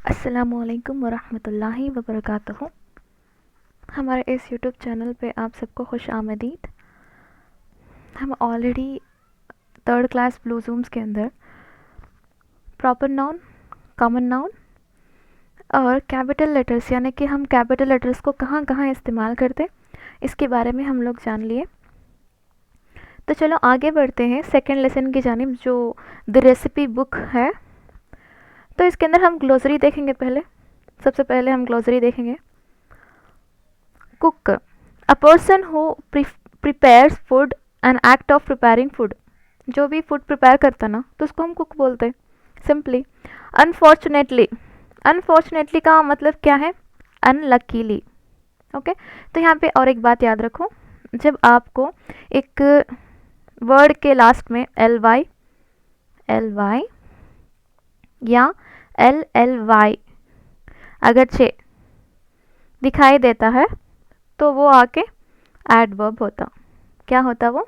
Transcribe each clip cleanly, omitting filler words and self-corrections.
अस्सलामुअलैकुम वरहमतुल्लाहि वबरकातुहू। हमारे इस यूट्यूब चैनल पे आप सबको खुश आमदीद। हम already third class blue Zooms के अंदर प्रॉपर नाउन, कॉमन नाउन और कैपिटल लेटर्स यानी कि हम कैपिटल लेटर्स को कहाँ कहाँ इस्तेमाल करते इसके बारे में हम लोग जान लिए। तो चलो आगे बढ़ते हैं सेकेंड लेसन की जानिब, जो द रेसिपी बुक है। तो इसके अंदर हम ग्लोसरी देखेंगे। सबसे पहले हम ग्लोसरी देखेंगे। Cook, a person who prepares food, an act of preparing food. जो भी फूड प्रिपेयर करता ना तो उसको हम कुक बोलते हैं सिंपली। अनफॉर्चुनेटली, अनफॉर्चुनेटली का मतलब क्या है? अनलकीली। ओके, तो यहाँ पे और एक बात याद रखो, जब आपको एक वर्ड के लास्ट में एल वाई या LLY अगरचे दिखाई देता है तो वो आके एडवर्ब होता। क्या होता? वो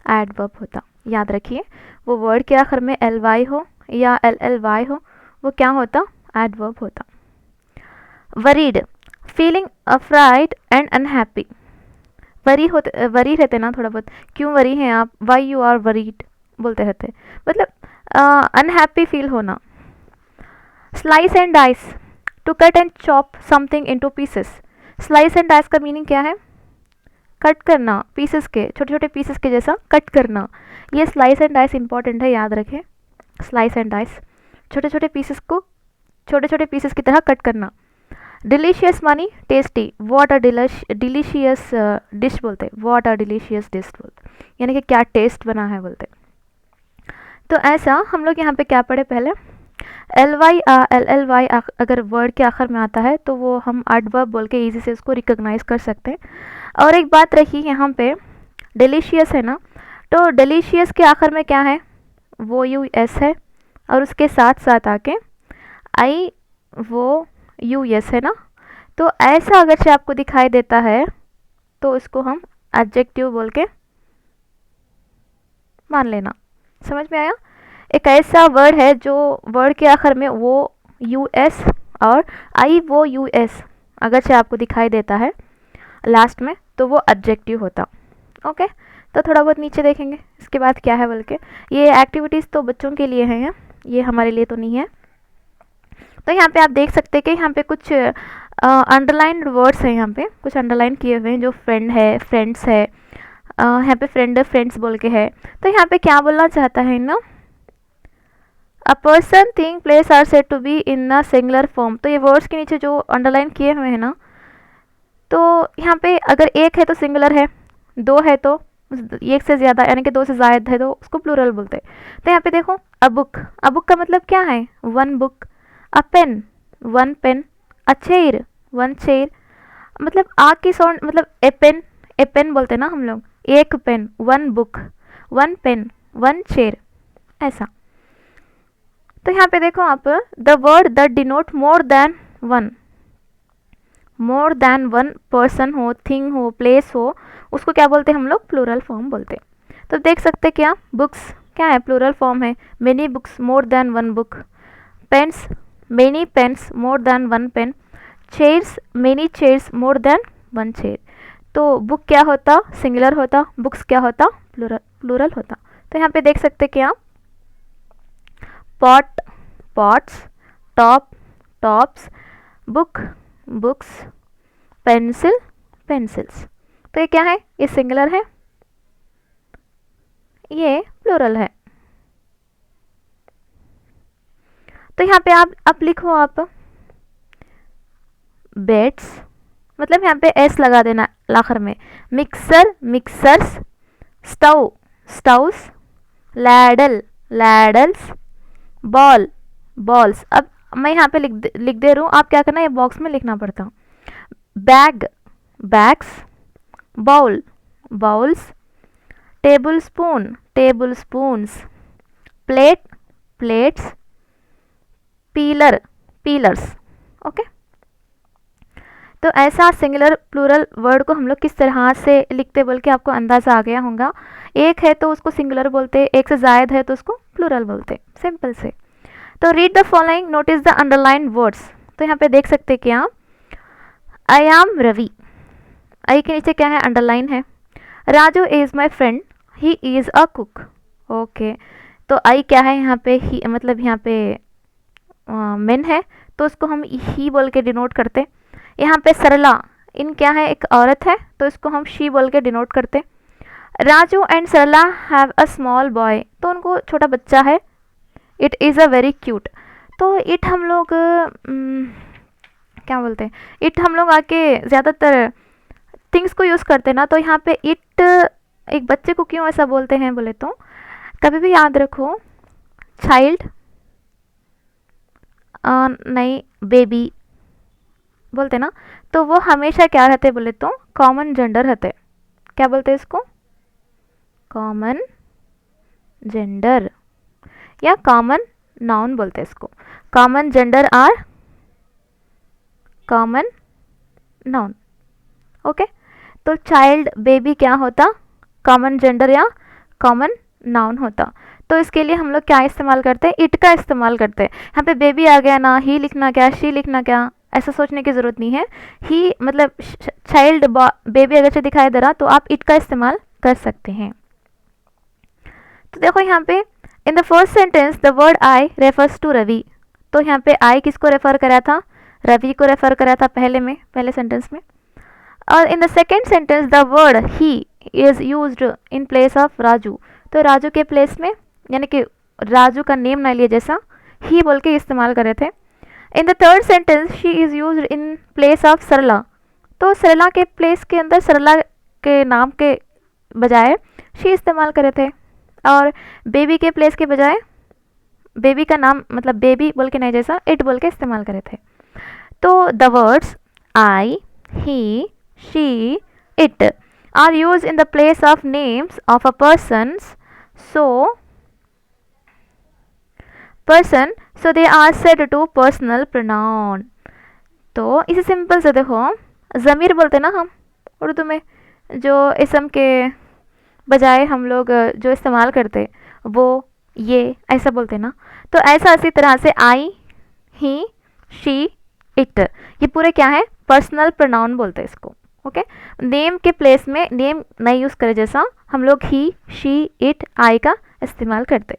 एडवर्ब होता। याद रखिए, वो वर्ड के आखिर में LY हो या LLY हो, वो क्या होता? एडवर्ब होता। Worried, feeling afraid and unhappy. Worry रहते ना थोड़ा बहुत, क्यों वरी हैं आप, वाई यू आर वरीड बोलते रहते, मतलब अनहैप्पी फील होना। Slice and dice, to cut and chop something into pieces. Slice and dice का मीनिंग क्या है? कट करना, पीसेस के, छोटे छोटे पीसेस के जैसा कट करना। ये स्लाइस एंड डाइस इंपॉर्टेंट है, याद रखें। स्लाइस एंड डाइस, छोटे छोटे पीसेस को छोटे छोटे पीसेस की तरह कट करना। डिलीशियस मानी tasty, what a delicious dish बोलते, व्हाट अ डिलीशियस डिश बोलते, यानी कि क्या टेस्ट बना है बोलते। तो ऐसा हम लोग यहाँ पे क्या पढ़े पहले? LLY अगर वर्ड के आखिर में आता है तो वो हम एडवर्ब बोल के ईजी से उसको रिकॉग्नाइज कर सकते हैं। और एक बात रही यहाँ पे, डिलीशियस है ना, तो डिलीशियस के आखिर में क्या है? वो US है और उसके साथ साथ आके IOUS है ना। तो ऐसा अगर से आपको दिखाई देता है तो इसको हम एडजेक्टिव बोल के मान लेना। समझ में आया? एक ऐसा वर्ड है जो वर्ड के आखिर में वो US और IOUS अगर से आपको दिखाई देता है लास्ट में तो वो एडजेक्टिव होता। ओके, तो थोड़ा बहुत नीचे देखेंगे इसके बाद क्या है बोल के। ये एक्टिविटीज़ तो बच्चों के लिए हैं, ये हमारे लिए तो नहीं है। तो यहाँ पे आप देख सकते हैं कि यहाँ पे कुछ अंडरलाइंड वर्ड्स हैं, यहाँ पे कुछ अंडरलाइन किए हुए हैं, जो फ्रेंड है, फ्रेंड्स है, यहाँ पे फ्रेंड फ्रेंड्स बोल के है। तो यहाँ पे क्या बोलना चाहता है ना, a person, thing, place are said to be in a singular form. तो ये वर्ड्स के नीचे जो अंडरलाइन किए हुए हैं ना, तो यहाँ पे अगर एक है तो सिंगुलर है, दो है तो एक से ज़्यादा यानी कि दो से ज़्यादा है तो उसको प्लूरल बोलते हैं। तो यहाँ पे देखो, अ बुक, अ बुक का मतलब क्या है? One book. A pen, one pen. A chair, one chair. मतलब आ की साउंड, मतलब ए पेन बोलते हैं ना हम लोग, एक pen, one book, one pen, one chair, ऐसा। तो यहाँ पे देखो आप, the word the denote more than one, more than one person हो, थिंग हो, प्लेस हो, उसको क्या बोलते हैं हम लोग? प्लूरल फॉर्म बोलते हैं। तो देख सकते क्या, बुक्स क्या है? प्लूरल फॉर्म है। Many books, more than one book. Pens, many pens, more than one pen. Chairs, many chairs, more than one chair. तो बुक क्या होता? सिंगुलर होता। बुक्स क्या होता? प्लूरल होता। तो यहाँ पे देख सकते क्या, pot, pots, top, tops, book, books, pencil, pencils. तो ये क्या है? ये सिंगुलर है, ये प्लूरल है। तो यहाँ पे आप लिखो आप बेड्स, मतलब यहाँ पे एस लगा देना आखिर में। Mixer, mixers. Stove, stoves. Ladle, ladles. Bowl, bowls. अब मैं यहाँ पे लिख दे रहा हूँ, आप क्या करना, ये बॉक्स में लिखना पड़ता। Bag, bags. Bowl, bowls. Table spoon, table spoons. Plate, plates. Peeler, peelers. Okay, तो ऐसा सिंगुलर प्लूरल वर्ड को हम लोग किस तरह से लिखते बोल के आपको अंदाज़ा आ गया होगा। एक है तो उसको सिंगुलर बोलते, एक से ज़ायद है तो उसको प्लूरल बोलते, सिंपल से। तो read the following, notice the underline words. तो यहाँ पे देख सकते हैं कि आप आई एम रवि, आई के नीचे क्या है, अंडरलाइन है। Raju is my friend, he is a cook. Okay, तो आई क्या है यहाँ पे, ही मतलब यहाँ पे मेन है, तो उसको हम ही बोल के डिनोट करते। यहाँ पे सरला, इन क्या है, एक औरत है, तो इसको हम शी बोल के डिनोट करते। Raju and Sarla have a small boy, तो उनको छोटा बच्चा है। It is a very cute, तो इट हम लोग क्या बोलते हैं, इट हम लोग आके ज़्यादातर थिंग्स को यूज़ करते हैं ना, तो यहाँ पे इट एक बच्चे को क्यों ऐसा बोलते हैं बोले तो, कभी भी याद रखो चाइल्ड नहीं बेबी बोलते ना, तो वो हमेशा क्या रहते बोले तो कॉमन जेंडर रहते। क्या बोलते हैं इसको, कॉमन जेंडर या कॉमन नाउन बोलते हैं इसको। Common gender or common noun. Okay, तो चाइल्ड बेबी क्या होता, कॉमन जेंडर या कॉमन नाउन होता। तो इसके लिए हम लोग क्या इस्तेमाल करते हैं, इट का इस्तेमाल करते हैं। यहाँ पे बेबी आ गया ना, ही लिखना क्या, शी लिखना क्या, ऐसा सोचने की ज़रूरत नहीं है। ही मतलब चाइल्ड बेबी अगर से दिखाई दे रहा तो आप इट का इस्तेमाल कर सकते हैं। तो देखो यहाँ पे in the first sentence the word I refers to Ravi, तो यहाँ पे आई किसको रेफर करा था, रवि को रेफर करा था पहले सेंटेंस में। और in the second sentence the word he is used in place of Raju, तो राजू के प्लेस में, यानी कि राजू का नेम ना लिए जैसा ही बोल के इस्तेमाल करे थे। In the third sentence she is used in place of Sarla, तो सरला के प्लेस के अंदर सरला के नाम के बजाय शी इस्तेमाल करे थे। और बेबी के प्लेस के बजाय बेबी का नाम मतलब बेबी बोल के नहीं जैसा इट बोल के इस्तेमाल करे थे। तो the words I, he, she, it are used in the place of names of a person, so they are said to personal pronoun। तो इसे सिंपल से देखो, ज़मीर बोलते ना हम उर्दू में, जो इसम के बजाय हम लोग जो इस्तेमाल करते वो ये ऐसा बोलते ना, तो ऐसा इसी तरह से आई, ही, शी, इट, ये पूरे क्या है, पर्सनल प्रोनाउन बोलते हैं इसको। ओके, नेम के प्लेस में नेम नहीं यूज़ करे जैसा हम लोग ही, शी, इट, आई का इस्तेमाल करते।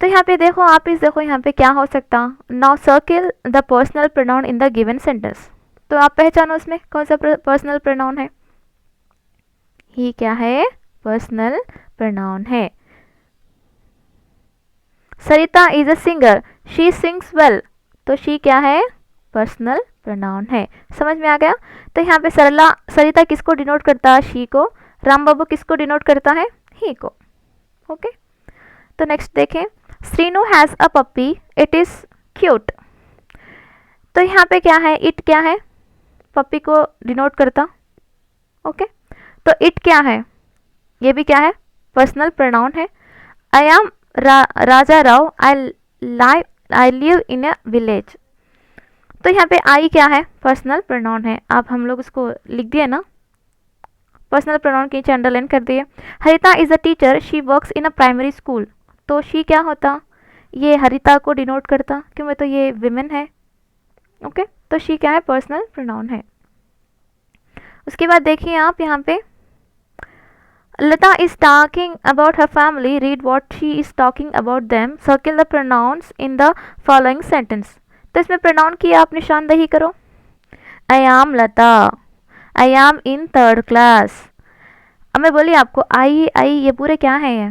तो यहाँ पे देखो आप इस देखो यहाँ पे क्या हो सकता, now circle the personal pronoun in the given sentence, तो आप पहचानो उसमें कौन सा पर्सनल प्रोनाउन है, ही क्या है, पर्सनल प्रोनाउन है। Sarita is a singer, she sings well, तो शी क्या है, पर्सनल प्रोनाउन है। समझ में आ गया। तो यहाँ पे सरिता किसको डिनोट करता है, शी को। राम बाबू किसको डिनोट करता है, ही को। ओके, तो नेक्स्ट देखें, Srinu has a puppy, it is cute, तो यहाँ पे क्या है, इट क्या है, पप्पी को डिनोट करता। ओके, तो इट क्या है, ये भी क्या है, पर्सनल प्रोनाउन है। I am Raja Rao, I live in a village, तो यहाँ पे आई क्या है, पर्सनल प्रोनाउन है। आप हम लोग उसको लिख दिए ना, पर्सनल प्रोनाउन के नीचे अंडरलाइन कर दिए। Harita is a teacher, she works in a primary school, तो शी क्या होता, ये हरिता को डिनोट करता, क्यों मैं तो ये विमेन है। ओके, तो शी क्या है, पर्सनल प्रोनाउन है। उसके बाद देखिए आप यहाँ पे, Lata is talking about her family, read what she is talking about them, circle the pronouns in the following sentence, तो इसमें प्रोनाउन की आप निशानदेही करो। I am Lata, I am in 3rd class. अब मैं बोली आपको आई ये पूरे क्या है, ये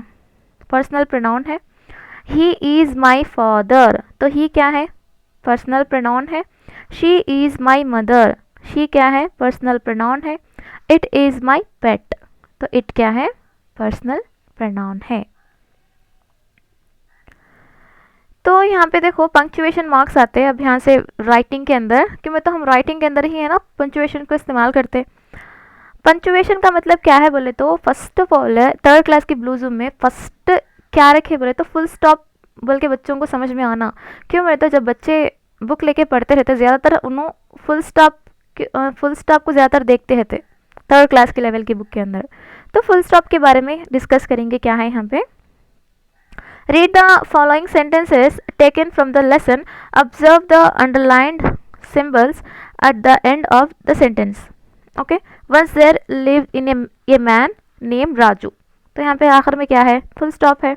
पर्सनल प्रोनाउन है। ही इज़ माई फादर, तो ही क्या है, पर्सनल प्रोनाउन है। She is my mother, she क्या है, पर्सनल प्रोनाउन है। इट इज़ माई पेट, तो इट क्या है, पर्सनल प्रोनाउन है। तो यहाँ पे देखो पंक्चुएशन मार्क्स आते हैं अब यहाँ से राइटिंग के अंदर, क्योंकि तो हम राइटिंग के अंदर ही है ना पंक्चुएशन को इस्तेमाल करते। पंक्चुएशन का मतलब क्या है बोले तो, first of all 3rd class की ब्लू जूम में फर्स्ट क्या रखे बोले तो फुल स्टॉप बोल के बच्चों को समझ में आना। क्यों बोले तो जब बच्चे बुक लेके पढ़ते रहते ज़्यादातर उन्होंने फुल स्टॉप को ज़्यादातर देखते रहते 3rd क्लास के लेवल की बुक के अंदर। तो फुल स्टॉप के बारे में डिस्कस करेंगे, क्या है यहाँ पे Read the following sentences taken from the lesson. Observe the underlined symbols at the end of the sentence. Okay. Once there lived in a man named Raju. तो यहाँ पे आखिर में क्या है, फुल स्टॉप है.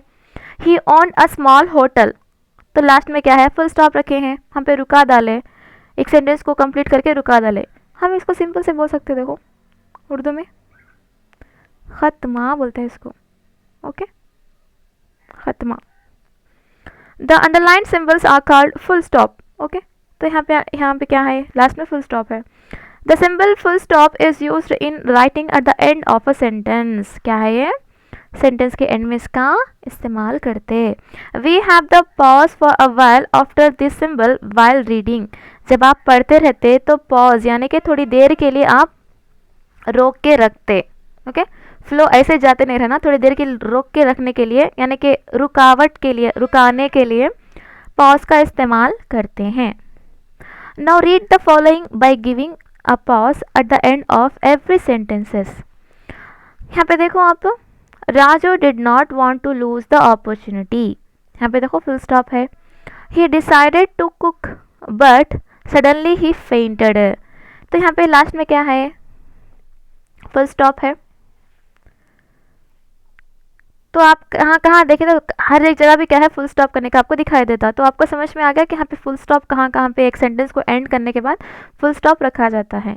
He owned a small hotel. तो last में क्या है, फुल स्टॉप रखे हैं, हम पे रुका डाले, एक सेंटेंस को कंप्लीट करके रुका डाले. हम इसको सिंपल से बोल सकते, देखो उर्दू में खत्मा बोलते हैं इसको. ओके, खत्मा. The underline symbols are called full stop. Okay, तो यहाँ पे क्या है, लास्ट में फुल स्टॉप है. The symbol full stop is used in writing at the end of a sentence. क्या है ये, सेंटेंस के एंड में इसका इस्तेमाल करते. We have the pause for a while after this symbol while reading. जब आप पढ़ते रहते तो पॉज यानी कि थोड़ी देर के लिए आप रोक के रखते. ओके, फ्लो ऐसे जाते नहीं रहना, थोड़ी देर के रोक के रखने के लिए यानी कि रुकावट के लिए, रुकाने के लिए पॉज का इस्तेमाल करते हैं. Now read the following by giving a pause at the end of every sentences. यहाँ पे देखो आप, Raju did not want to lose the opportunity. यहाँ पे देखो फुल स्टॉप है. He decided to cook but suddenly he fainted. तो यहाँ पे लास्ट में क्या है, फुल स्टॉप है. तो आप कहाँ कहाँ देखें तो हर एक जगह भी क्या है, फुल स्टॉप करने का आपको दिखाई देता. तो आपको समझ में आ गया कि यहाँ पे फुल स्टॉप कहाँ कहाँ पे एक सेंटेंस को एंड करने के बाद फुल स्टॉप रखा जाता है.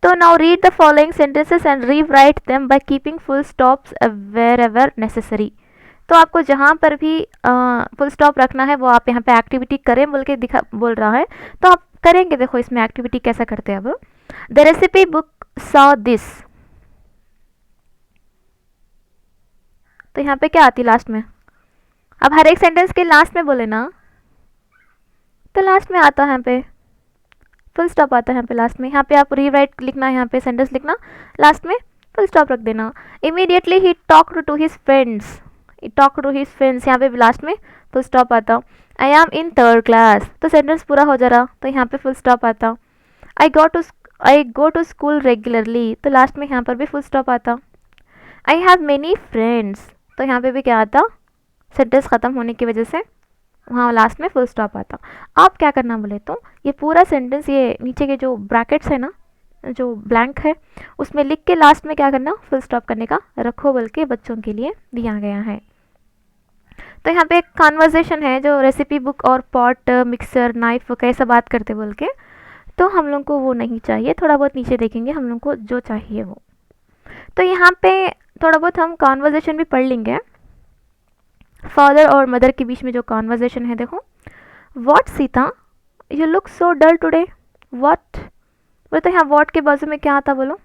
तो now read the following sentences and rewrite them by keeping full stops wherever necessary. तो आपको जहाँ पर भी फुल स्टॉप रखना है वो आप यहाँ पे एक्टिविटी करें बोल के बोल रहा है, तो आप करेंगे. देखो इसमें एक्टिविटी कैसा करते हैं अब. The recipe book saw this. तो यहाँ पे क्या आती लास्ट में, अब हर एक सेंटेंस के लास्ट में बोले ना, तो लास्ट में आता है यहाँ पे फुल स्टॉप आता है. यहाँ पे लास्ट में, यहाँ पे आप रीराइट लिखना, यहाँ पे सेंटेंस लिखना, लास्ट में फुल स्टॉप रख देना. Immediately he talked to his friends. Talk to his friends, यहाँ पे लास्ट में फुल स्टॉप आता. I am in third class. तो सेंटेंस पूरा हो जा रहा, तो यहाँ पे फुल स्टॉप आता. आई गो टू स्कूल रेगुलरली. तो लास्ट में यहाँ पर भी फुल स्टॉप आता. I have many friends. तो यहाँ पे भी क्या आता, सेंटेंस ख़त्म होने की वजह से वहाँ लास्ट में फुल स्टॉप आता. आप क्या करना बोले तो ये पूरा सेंटेंस, ये नीचे के जो ब्रैकेट्स है ना, जो ब्लैंक है, उसमें लिख के लास्ट में क्या करना, फुल स्टॉप करने का रखो बोल के बच्चों के लिए दिया गया है. तो यहाँ पे एक कॉन्वर्जेशन है जो रेसिपी बुक और पॉट मिक्सर नाइफ कैसा बात करते बोल के, तो हम लोग को वो नहीं चाहिए. थोड़ा बहुत नीचे देखेंगे, हम लोग को जो चाहिए वो. तो यहाँ पे थोड़ा बहुत हम कॉन्वर्जेशन भी पढ़ लेंगे. फादर और मदर के बीच में जो कॉन्वर्जेशन है, देखो. What Sita, you look so dull today. What बोले तो यहाँ व्हाट के बाजू में क्या आता बोलो,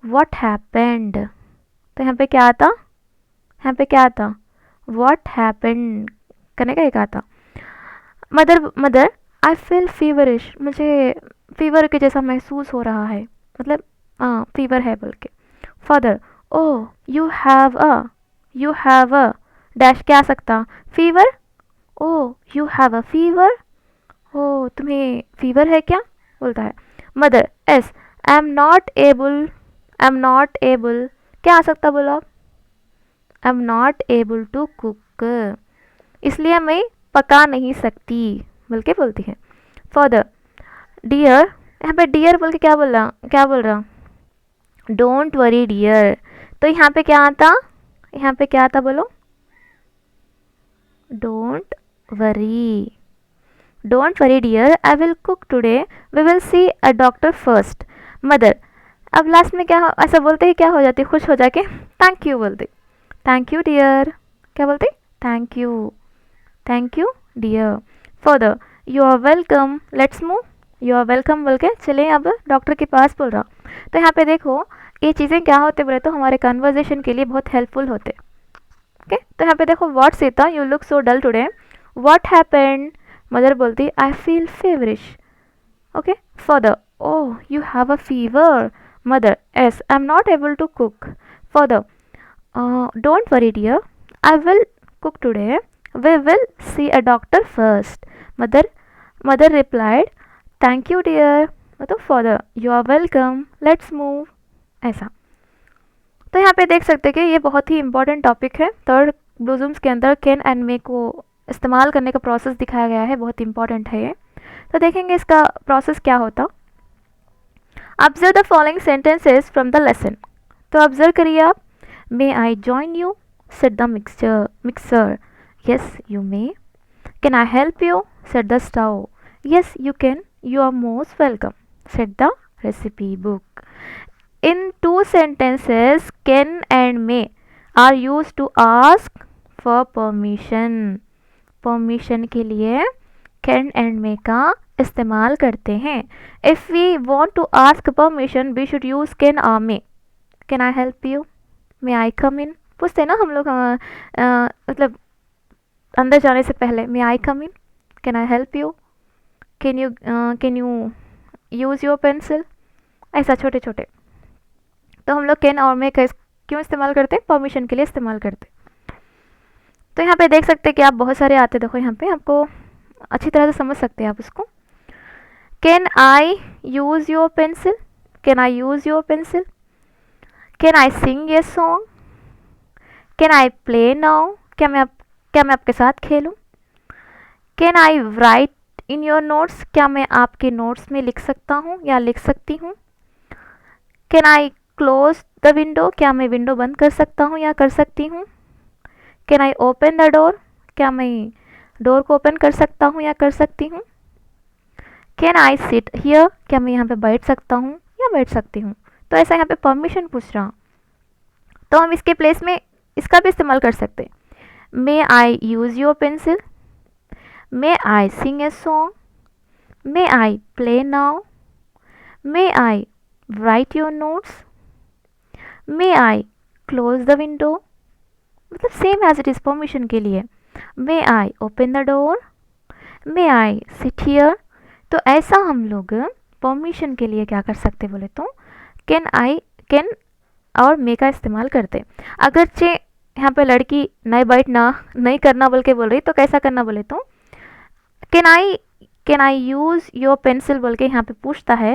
व्हाट हैपेंड. तो यहाँ पे क्या आता, यहाँ पे क्या आता, व्हाट हैपेंड करने का एक आता. Mother I feel feverish. मुझे फीवर के जैसा महसूस हो रहा है, मतलब फीवर है बोल के. Father oh you have a dash क्या आ सकता, fever. Oh you have a fever. ओह तुम्हें फीवर है क्या बोलता है. Mother S I am not able क्या आ सकता बोलो आप, I am not able to cook, इसलिए मैं पका नहीं सकती बोल के बोलती है. फादर डियर, यहाँ पे डियर बोल के क्या बोल रहा, डोंट वरी डियर. तो यहाँ पे क्या आता, यहाँ पे क्या आता बोलो, don't worry dear, I will cook today, we will see a doctor first. Mother, अब लास्ट में क्या ऐसा बोलते ही क्या हो जाती, खुश हो जाके थैंक यू बोलते. थैंक यू डियर, क्या बोलते, thank you dear. Father you are welcome, let's move. You are welcome बोल के चले अब डॉक्टर के पास बोल रहा. तो यहाँ पे देखो ये चीज़ें क्या होते बोले तो हमारे कन्वर्जेशन के लिए बहुत हेल्पफुल होते. ओके, तो यहाँ पे देखो what Sita you look so dull today. What happened, mother बोलती I feel feverish. Okay. Father oh you have a fever. Mother S I am not able to cook. Father don't worry dear, I will cook today, we will see a doctor first. Mother replied thank you dear. मतलब father you are welcome, let's move. ऐसा. तो यहाँ पे देख सकते हैं कि ये बहुत ही इंपॉर्टेंट टॉपिक है। थर्ड ब्लूजूम्स के अंदर कैन एंड मे को इस्तेमाल करने का प्रोसेस दिखाया गया है, बहुत इंपॉर्टेंट है ये। तो देखेंगे इसका प्रोसेस क्या होता। Observe the following sentences from the lesson. तो ऑब्जर्व करिए आप। May I join you, said the mixer, yes you may. Can I help you, said the stove, yes you can, you are most welcome, said the recipe book. In two sentences, can and may are used to ask for permission. Permission के लिए can and may का इस्तेमाल करते हैं। If we want to ask permission, we should use can or may. Can I help you? May I come in? पूछते हैं ना हम लोग, मतलब अंदर जाने से पहले, may I come in? Can I help you? Can you use your pencil, ऐसा छोटे छोटे। तो हम लोग कैन और मे का क्यों इस्तेमाल करते हैं, परमिशन के लिए इस्तेमाल करते हैं। तो यहाँ पे देख सकते हैं कि आप बहुत सारे आते, देखो यहाँ पे आपको अच्छी तरह से समझ सकते हैं आप इसको। Can I use your pencil, can I use your pencil. Can I sing a song, can I play now, क्या मैं आपके साथ खेलूँ। Can I write in your notes, क्या मैं आपके नोट्स में लिख सकता हूँ या लिख सकती हूँ। Can I close the window, क्या मैं विंडो बंद कर सकता हूँ या कर सकती हूँ। Can I open the door, क्या मैं डोर को ओपन कर सकता हूँ या कर सकती हूँ। कैन आई सिट हियर, क्या मैं यहाँ पे बैठ सकता हूँ या बैठ सकती हूँ। तो ऐसा यहाँ पे परमिशन पूछ रहा हूँ, तो हम इसके प्लेस में इसका भी इस्तेमाल कर सकते हैं। May I use your pencil, may I sing a song, may I play now, may I write your notes, may I close the window, मतलब same as it is permission के लिए। may I open the door, may I sit here। तो ऐसा हम लोग permission के लिए क्या कर सकते बोले तो कैन और मे का इस्तेमाल करते। अगरचे यहाँ पे लड़की नहीं बैठना नहीं करना बोल के बोल रही, तो कैसा करना बोले तो can I use your pencil बोल के यहाँ पे पूछता है।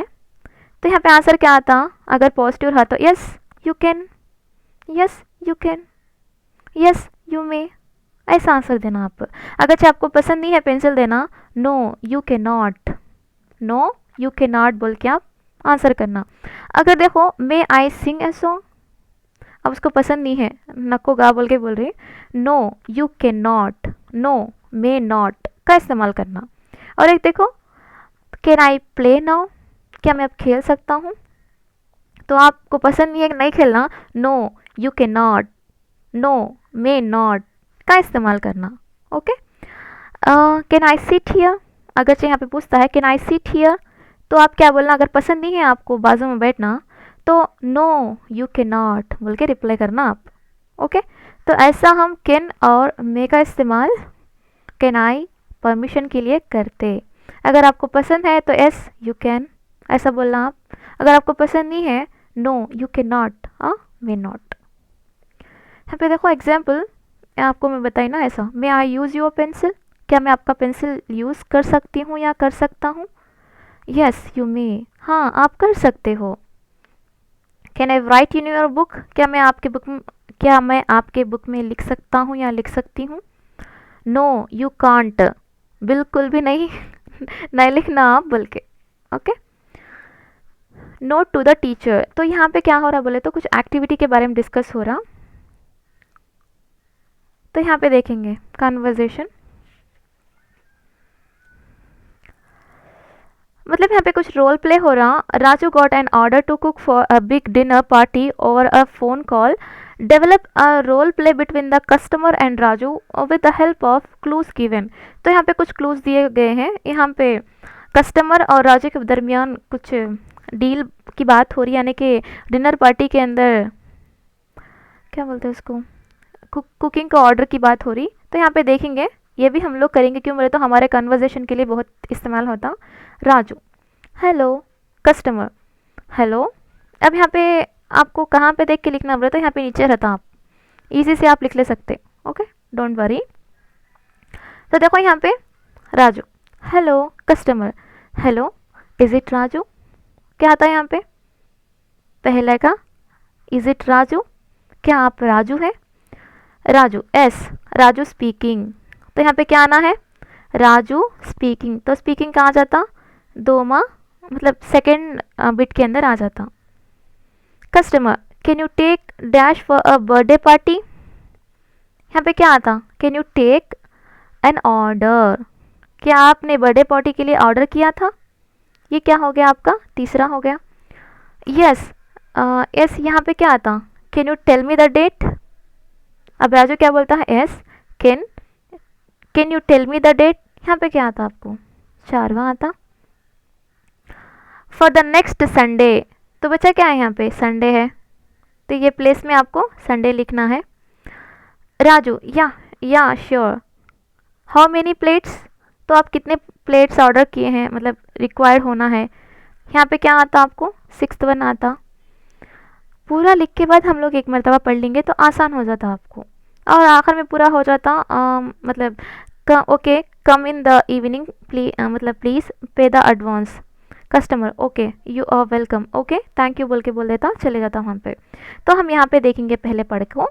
तो यहाँ पे आंसर क्या आता, अगर पॉजिटिव रहा तो yes you can, yes you can, yes you मे, ऐसा आंसर देना आप। अगर चाहे आपको पसंद नहीं है पेंसिल देना, no you can not, no you can not बोल के आप आंसर करना। अगर देखो मे आई सिंग ए सॉन्ग, अब उसको पसंद नहीं है, नको गा बोल के बोल रही, no you can not, no may not का इस्तेमाल करना। और एक देखो कैन आई प्ले नाउ, क्या मैं अब खेल सकता हूँ। तो आपको पसंद नहीं है कि नहीं खेलना, no you can not, no may not का इस्तेमाल करना। Okay. Can I sit here, अगर यहाँ पे पूछता है कैन आई सिट हियर, तो आप क्या बोलना, अगर पसंद नहीं है आपको बाजू में बैठना, तो नो यू कैन नॉट बोल के रिप्लाई करना आप। ओके। तो ऐसा हम कैन और मे का इस्तेमाल कैन आई परमिशन के लिए करते। अगर आपको पसंद है तो यस यू कैन ऐसा बोलना आप, अगर आपको पसंद नहीं है no you can not, may not. यहाँ पे देखो एग्जाम्पल आपको मैं बताई ना ऐसा, may I use your pencil, क्या मैं आपका पेंसिल यूज़ कर सकती हूँ या कर सकता हूँ। यस यू मे, हाँ आप कर सकते हो। Can I write in your book, क्या मैं आपके बुक में लिख सकता हूँ या लिख सकती हूँ। नो यू कांट, बिल्कुल भी नहीं नहीं लिखना आप बोल के। Okay. Note to the teacher, तो यहाँ पे क्या हो रहा बोले तो कुछ एक्टिविटी के बारे में डिस्कस हो रहा। तो यहाँ पे देखेंगे कन्वर्सेशन, मतलब यहाँ पे कुछ रोल प्ले हो रहा। Raju got an order to cook for a big dinner party over a phone call, develop a role play between the customer and Raju with the help of clues given. तो यहाँ पे कुछ क्लूज दिए गए हैं, यहाँ पे कस्टमर और राजू के दरमियान कुछ डील की बात हो रही, यानी कि डिनर पार्टी के अंदर क्या बोलते हैं उसको, कुकिंग का ऑर्डर की बात हो रही। तो यहाँ पे देखेंगे ये भी हम लोग करेंगे, क्यों बोले तो हमारे कन्वर्सेशन के लिए बहुत इस्तेमाल होता। Raju hello, customer hello. अब यहाँ पे आपको कहाँ पे देख के लिखना बोले तो यहाँ पे नीचे रहता, आप इजी से आप लिख ले सकते। Okay, don't worry. तो देखो यहाँ पे Raju hello, customer hello, is it Raju, क्या आता है यहाँ पे पहले का इज इट राजू। क्या आप राजू है? Raju, S, Raju speaking. तो यहाँ पे क्या आना है? राजू स्पीकिंग। तो स्पीकिंग कहाँ आ जाता? दोमा, मतलब सेकेंड बिट के अंदर आ जाता। Customer, can you take dash for a birthday party? यहाँ पे क्या आता? Can you take an order. क्या आपने बर्थडे पार्टी के लिए ऑर्डर किया था? ये क्या हो गया आपका? तीसरा हो गया। यस, यस यहाँ पे क्या आता? Can you tell me the date? अब राजू क्या बोलता है? Yes, can can you tell me the date. यहाँ पे क्या आता आपको? चारवा आता। फॉर द नेक्स्ट संडे, तो बच्चा क्या है यहाँ पे? संडे है, तो ये प्लेस में आपको संडे लिखना है। राजू, या श्योर। हाउ मेनी प्लेट्स, तो आप कितने प्लेट्स ऑर्डर किए हैं, मतलब रिक्वायर्ड होना है। यहाँ पे क्या आता आपको? 6th वन आता। पूरा लिख के बाद हम लोग एक मरतबा पढ़ लेंगे तो आसान हो जाता आपको, और आखिर में पूरा हो जाता। मतलब okay, come in the evening मतलब please pay the advance. Customer, okay, you are welcome, okay thank you बोल के बोल देता, चले जाता वहाँ पे। तो हम यहाँ पे देखेंगे पहले पढ़ को।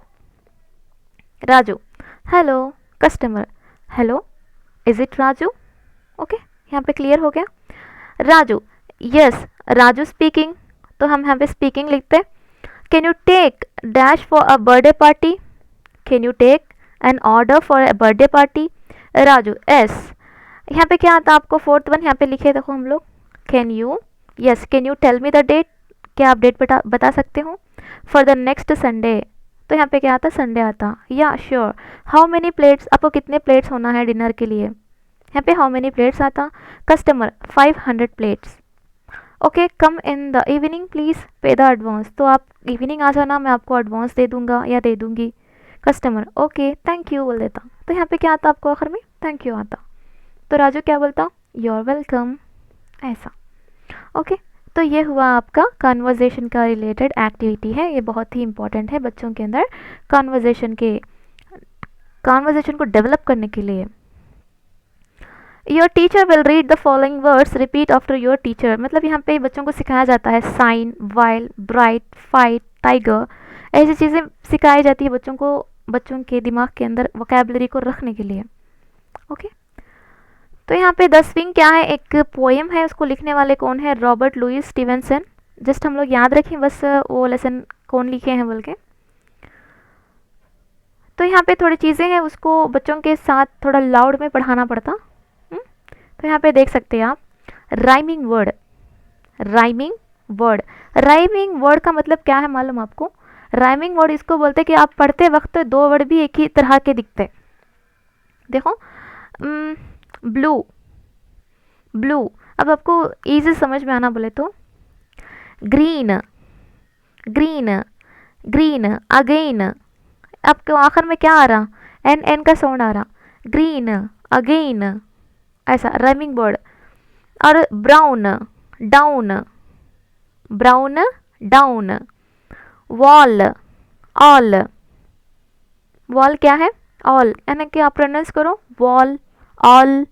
Raju, hello. Customer, hello, is it Raju? Okay, यहाँ पे क्लियर हो गया। Raju, yes, Raju speaking. तो हम यहाँ पे स्पीकिंग लिखते। Can you take dash for a birthday party? Can you take an order for a birthday party? Raju, yes. यहाँ पे क्या आता आपको? 4th वन यहाँ पे लिखे देखो हम लोग। Can you, yes, can you tell me the date? क्या आप डेट बता सकते हो? फॉर द नेक्स्ट संडे, तो यहाँ पे क्या आता? संडे आता। या श्योर। हाउ मेनी प्लेट्स, आपको कितने प्लेट्स होना है डिनर के लिए? यहाँ पे हाउ मेनी प्लेट्स आता। Customer, 500 plates. Okay, come in the evening please pay the advance. तो आप इवनिंग आ जाना, मैं आपको एडवांस दे दूंगा या दे दूंगी। कस्टमर, ओके थैंक यू बोल देता। तो यहाँ पे क्या आता आपको? आखिर में थैंक यू आता। तो राजू क्या बोलता? यू आर वेलकम, ऐसा। ओके, तो ये हुआ आपका कन्वर्जेशन का रिलेटेड एक्टिविटी है। ये बहुत ही इंपॉर्टेंट है बच्चों के अंदर कन्वर्जेशन को डेवलप करने के लिए। Your teacher will read the following words, repeat after your teacher. मतलब यहाँ पे बच्चों को सिखाया जाता है sign, while, bright, fight, tiger, ऐसी चीज़ें सिखाई जाती है बच्चों को, बच्चों के दिमाग के अंदर वोकैबुलरी को रखने के लिए। ओके, तो यहाँ पे द स्विंग क्या है? एक पोएम है, उसको लिखने वाले कौन है? Robert Louis Stevenson. जस्ट हम लोग याद रखें बस वो लेसन कौन लिखे हैं बोल के। तो यहाँ पे थोड़ी चीज़ें हैं, उसको बच्चों के साथ थोड़ा लाउड में पढ़ाना पड़ता। तो यहाँ पे देख सकते हैं आप rhyming word. Rhyming word, rhyming word का मतलब क्या है मालूम आपको? राइमिंग वर्ड इसको बोलते हैं कि आप पढ़ते वक्त दो वर्ड भी एक ही तरह के दिखते। देखो, ब्लू, ब्लू, अब आपको इजी समझ में आना बोले तो ग्रीन, ग्रीन, ग्रीन, अगेन। आपको आखिर में क्या आ रहा? एन का साउंड आ रहा। ग्रीन, अगेन, ऐसा राइमिंग वर्ड। और brown, down, brown, down. Wall, all, wall क्या है? ऑल, यानी कि आप प्रोनाउंस करो वॉल, ऑल।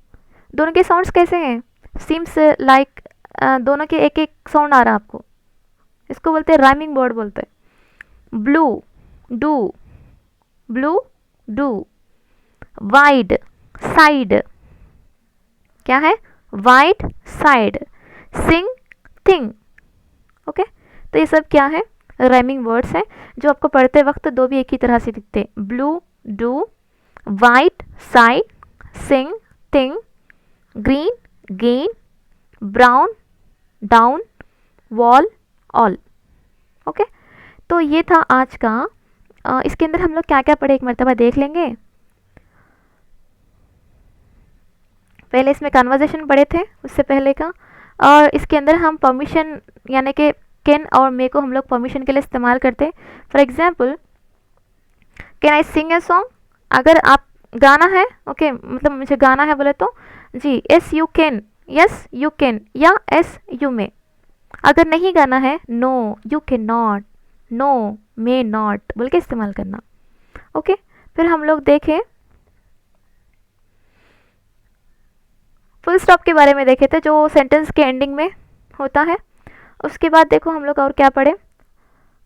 दोनों के साउंड्स कैसे हैं? सीम्स लाइक दोनों के एक एक साउंड आ रहा आपको, इसको बोलते हैं राइमिंग वर्ड बोलते हैं। Blue, do, blue, do. Wide, side, क्या है? Wide side. Sing, thing. Okay, तो ये सब क्या है? राइमिंग वर्ड्स हैं जो आपको पढ़ते वक्त दो भी एक ही तरह से दिखते हैं। Blue, do, white, side, sing, thing, green, gain, brown, down, wall, all. Okay, तो ये था आज का। इसके अंदर हम लोग क्या क्या पढ़े एक मरतबा देख लेंगे। पहले इसमें कन्वर्जेशन पढ़े थे उससे पहले का, और इसके अंदर हम परमिशन यानी कि कैन और मे को हम लोग परमिशन के लिए इस्तेमाल करते। For example, can I sing a song? अगर आप गाना है, ओके मतलब मुझे गाना है बोले तो जी yes you can, yes you can, या एस यू मे। अगर नहीं गाना है, no you can not, no may not बोल के इस्तेमाल करना। ओके, फिर हम लोग देखें फुल स्टॉप के बारे में देखे थे जो सेंटेंस के एंडिंग में होता है। उसके बाद देखो हम लोग और क्या पढ़े।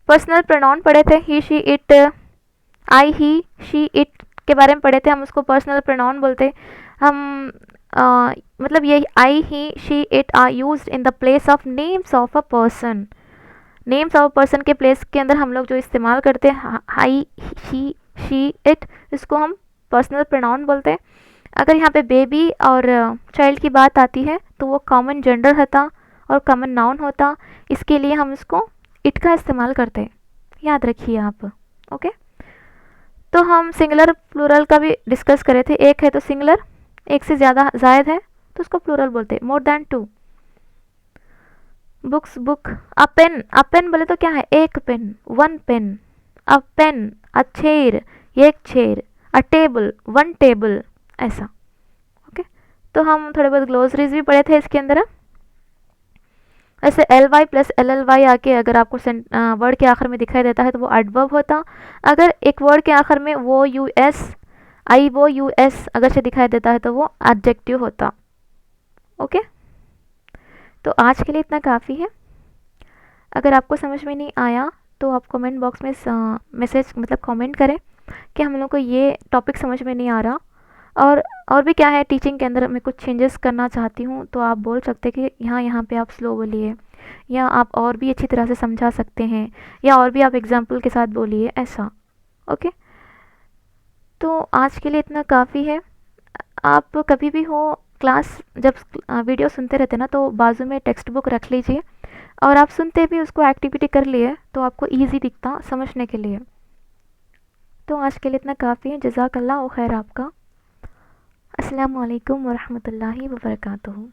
पर्सनल प्रोनाउन पढ़े थे, he she it, I he she it के बारे में पढ़े थे, हम उसको पर्सनल प्रोनाउन बोलते। हम मतलब ये I he she it are used in the place of names of a person. Names of person के प्लेस के अंदर हम लोग जो इस्तेमाल करते हैं आई ही शी इट, इसको हम पर्सनल प्रोनाउन बोलते हैं। अगर यहाँ पे बेबी और चाइल्ड की बात आती है तो वो कॉमन जेंडर होता और कॉमन नाउन होता, इसके लिए हम इसको इट का इस्तेमाल करते हैं, याद रखिए आप। ओके, तो हम सिंगुलर प्लूरल का भी डिस्कस करे थे। एक है तो सिंगुलर, एक से ज़्यादा जायद है तो उसको प्लूरल बोलते हैं, more than two. Books book, a pen बोले तो क्या है, एक pen, one pen. A pen, a chair, एक चेयर। अ टेबल, वन टेबल, ऐसा। ओके, तो हम थोड़े बहुत ग्लोसरीज भी पढ़े थे इसके अंदर। ऐसे L Y plus L L Y आके अगर आपको वर्ड के आखिर में दिखाई देता है तो वो एडवर्ब होता। अगर एक वर्ड के आखिर में वो यू एस, आई वो यू एस अगर से दिखाई देता है तो वो एडजेक्टिव होता। ओके, तो आज के लिए इतना काफ़ी है। अगर आपको समझ में नहीं आया तो आप कमेंट बॉक्स में मैसेज मतलब कमेंट करें कि हम लोग को ये टॉपिक समझ में नहीं आ रहा, और भी क्या है टीचिंग के अंदर मैं कुछ चेंजेस करना चाहती हूँ, तो आप बोल सकते हैं कि यहाँ पे आप स्लो बोलिए, या आप और भी अच्छी तरह से समझा सकते हैं, या और भी आप एग्जाम्पल के साथ बोलिए, ऐसा। ओके, तो आज के लिए इतना काफ़ी है। आप कभी भी हो क्लास जब वीडियो सुनते रहते ना तो बाजू में टेक्स्ट बुक रख लीजिए, और आप सुनते भी उसको एक्टिविटी कर लिए तो आपको ईजी दिखता समझने के लिए। तो आज के लिए इतना काफ़ी है। जज़ाकल्लाह खैर आपका। अस्सलामु अलैकुम वरहमतुल्लाहि वबरकातुहू।